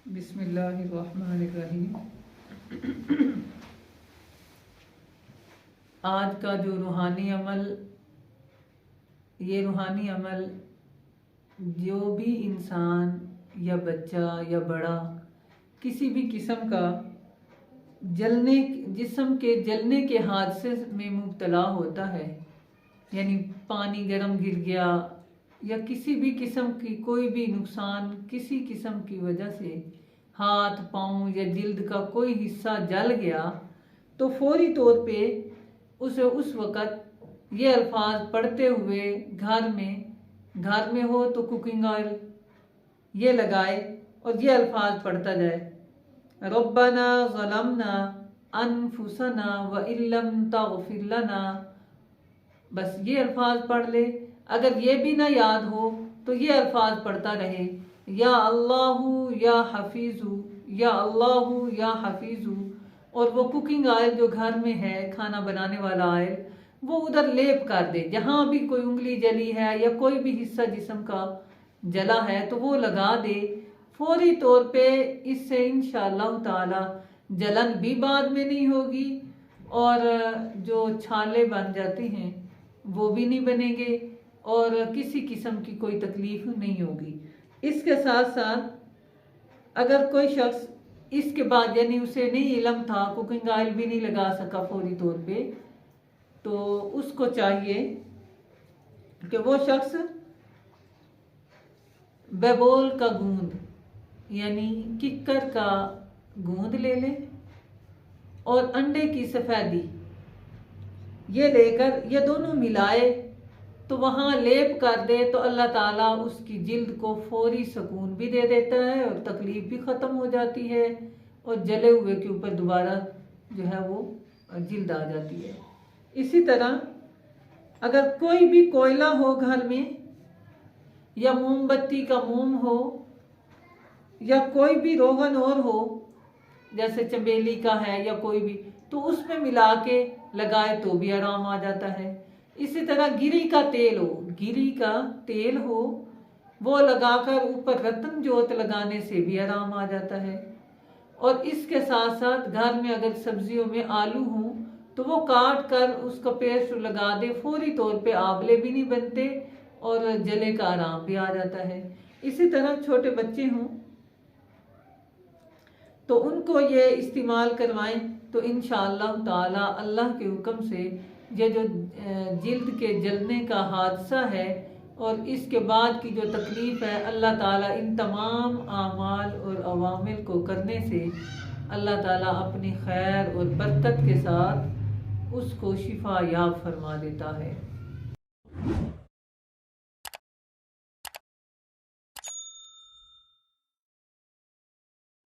बिस्मिल्लाहिर्रहमानिर्रहीम। आज का जो रूहानी अमल, ये रूहानी अमल जो भी इंसान या बच्चा या बड़ा किसी भी किस्म का जिस्म के जलने के हादसे में मुब्तला होता है, यानी पानी गर्म गिर गया या किसी भी किस्म की कोई भी नुकसान किसी किस्म की वजह से हाथ पाँव या जिल्द का कोई हिस्सा जल गया, तो फौरी तौर पे उसे उस वक़्त ये अल्फाज पढ़ते हुए घर में हो तो कुकिंग ऑयल ये लगाए और ये अल्फाज पढ़ता जाए, रब्बना ज़लमना अनफुसना व इल्लम तग़फिर लना। बस ये अल्फाज पढ़ ले। अगर ये भी ना याद हो तो ये अल्फाज पढ़ता रहे, या अल्लाहु या हफीज़ु, या अल्लाहु या हफीज़ु। और वो कुकिंग ऑयल जो घर में है, खाना बनाने वाला ऑयल, वो उधर लेप कर दे। जहाँ भी कोई उंगली जली है या कोई भी हिस्सा जिस्म का जला है तो वो लगा दे फौरी तौर पे। इससे इंशाअल्लाह ताला जलन भी बाद में नहीं होगी और जो छाले बन जाते हैं वो भी नहीं बनेंगे और किसी किस्म की कोई तकलीफ नहीं होगी। इसके साथ साथ अगर कोई शख्स इसके बाद यानी उसे नहीं इल्म था, कुकिंग ऑयल भी नहीं लगा सका फौरी तौर पे, तो उसको चाहिए कि वो शख्स बेबोल का गूंद यानी किक्कर का गूंद ले ले और अंडे की सफ़ेदी ये लेकर ये दोनों मिलाए तो वहाँ लेप कर दे, तो अल्लाह ताला उसकी जिल्द को फौरी सुकून भी दे देता है और तकलीफ भी ख़त्म हो जाती है और जले हुए के ऊपर दोबारा जो है वो जिल्द आ जाती है। इसी तरह अगर कोई भी कोयला हो घर में या मोमबत्ती का मोम हो या कोई भी रोगन और हो, जैसे चमेली का है या कोई भी, तो उसमें मिला के लगाए तो भी आराम आ जाता है। इसी तरह गिरी का तेल हो वो लगाकर ऊपर रत्न जोत लगाने से भी आराम आ जाता है। और इसके साथ साथ घर में अगर सब्जियों में आलू हों तो वो काट कर उसका पेस्ट लगा दे, फौरी तौर पे आंवले भी नहीं बनते और जले का आराम भी आ जाता है। इसी तरह छोटे बच्चे हों तो उनको ये इस्तेमाल करवाएं तो इंशाअल्लाह ताला अल्लाह के हुक्म से ये जो जिल्द के जलने का हादसा है और इसके बाद की जो तकलीफ़ है, अल्लाह ताला इन तमाम आमाल और अवामिल को करने से अल्लाह ताला अपनी खैर और बरकत के साथ उसको शिफा याब फरमा देता है।